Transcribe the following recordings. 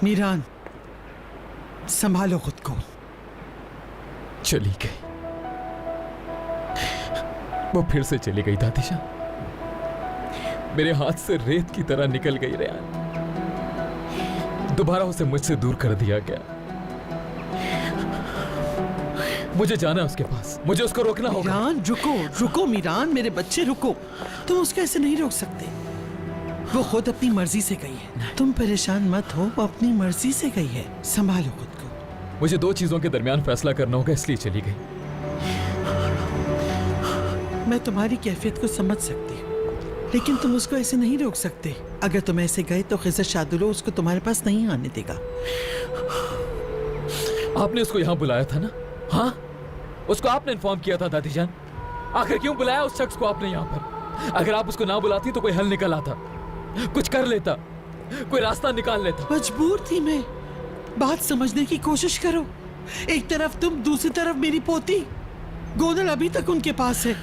मीरान, संभालो खुद को। चली गई, वो फिर से चली गई दादीजान, मेरे हाथ से रेत की तरह निकल गई रेहान। दोबारा उसे मुझसे दूर कर दिया गया। मुझे जाना है उसके पास, मुझे उसको रोकना होगा। मीरान रुको, रुको मीरान, मेरे बच्चे रुको। तुम उसको ऐसे नहीं रोक सकते। वो खुद अपनी मर्जी से गई है। तुम परेशान मत हो, वो अपनी मर्जी से गई है। संभालो खुद को। मुझे दो चीजों के दरमियान फैसला करना होगा, इसलिए चली गई। मैं तुम्हारी कैफियत को समझ सकती हूँ, लेकिन तुम उसको ऐसे नहीं रोक सकते। अगर तुम ऐसे गए तो खिज़र शादुलो उसको तुम्हारे पास नहीं आने देगा। आपने उसको यहाँ बुलाया था ना? हाँ, उसको आपने इन्फॉर्म किया था दादीजान। आखिर क्यों बुलाया उस शख्स को आपने यहाँ पर? अगर आप उसको ना बुलाती तो कोई हल निकल आता, कुछ कर लेता, कोई रास्ता निकाल लेता। मजबूर थी मैं। बात समझने की कोशिश करो। एक तरफ तुम, दूसरी तरफ मेरी पोती। गोनल अभी तक उनके पास है।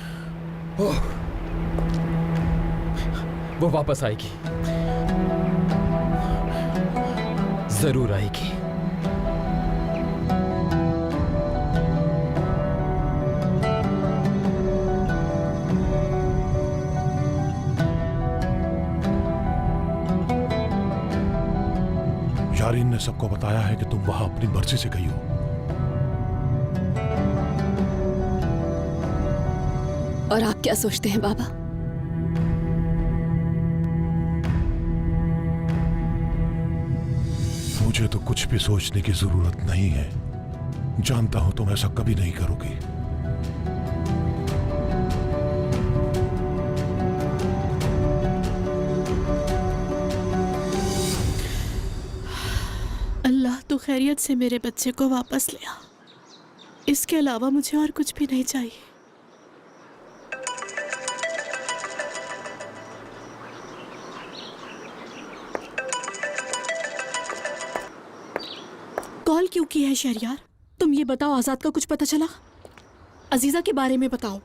वो वापस आएगी, जरूर आएगी। यारीन ने सबको बताया है कि तुम वहां अपनी मर्जी से गई हो। और आप क्या सोचते हैं बाबा? मुझे तो कुछ भी सोचने की जरूरत नहीं है। जानता हूं तुम ऐसा कभी नहीं करोगी। अल्लाह तो खैरियत से मेरे बच्चे को वापस ले आ। इसके अलावा मुझे और कुछ भी नहीं चाहिए। कॉल क्यों की है शहरयार? तुम ये बताओ, आजाद का कुछ पता चला? अजीजा के बारे में बताओ।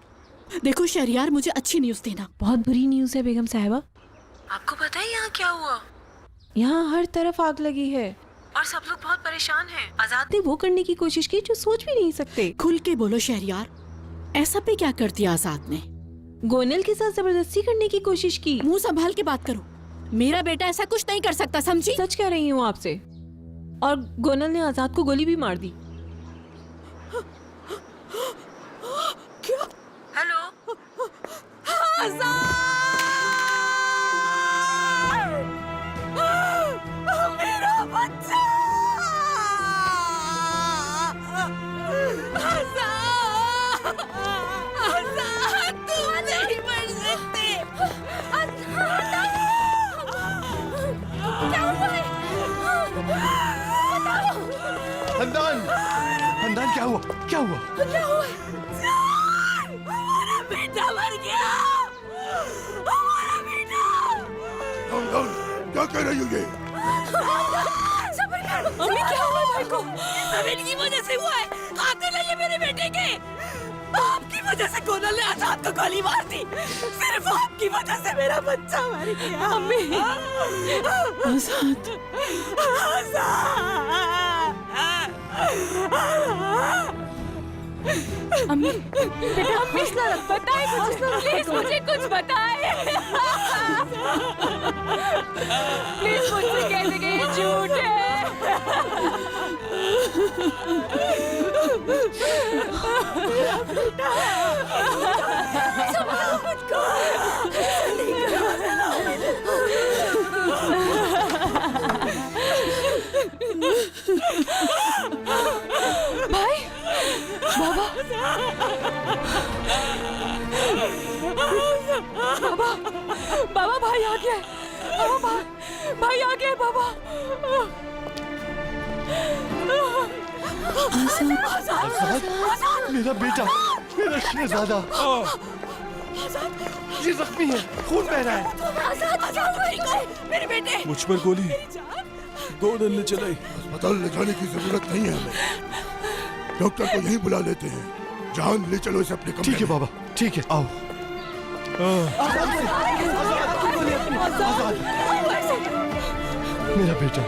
देखो शहरयार, मुझे अच्छी न्यूज़ देना। बहुत बुरी न्यूज़ है बेगम साहिबा। आपको पता है यहाँ क्या हुआ? यहाँ हर तरफ आग लगी है और सब लोग बहुत परेशान हैं। आजाद ने वो करने की कोशिश की जो सोच भी नहीं सकते। खुल के बोलो शहरयार, ऐसा पे क्या कर दिया आजाद ने? गोनल के साथ जबरदस्ती करने की कोशिश की। मुंह संभाल के बात करो। मेरा बेटा ऐसा कुछ नहीं कर सकता, समझी? सच कह रही हूँ आपसे। और गोनल ने आजाद को गोली भी मार दी। क्या? हेलो आजाद! मेरा बच्चा! आजाद! आजाद, तुम नहीं मर सकते। क्या हुआ है? हंदान, हंदान क्या हुआ? क्या हुआ? क्या हुआ? हमारा बेटा मर गया। हमारा बेटा। हंदान, क्या कह रही हो ये? सब्र करो। अम्मी, क्या हुआ भाई को? सब इनकी वजह से हुआ है। कातिल है ये मेरे बेटे के। आपकी वजह से गोनल ने आजाद को गोली मार दी। सिर्फ आपकी वजह से मेरा बच्चा मर गया। अम्मी। आजाद। अम्मी, बेटा हौसला रख, बताए कुछ, प्लीज मुझे कुछ बताए। प्लीज मुझसे कह दे कि ये झूठ है। संभालो खुद को। भाई, बाबा, बाबा, बाबा, भाई आ गया। बाबा, भाई आ गया। बाबा, आजाद, मेरा बेटा, मेरा शहजादा। ये जख्मी है, खून बह रहा है। मेरे बेटे। मुझ पर गोली गोनल ने चलाई। अस्पताल ले जाने की जरूरत नहीं है हमें। डॉक्टर को यहीं बुला लेते हैं। जान ले चलो इसे अपने कमरे। ठीक है बाबा, ठीक है, आओ। आजाद, मेरा बेटा।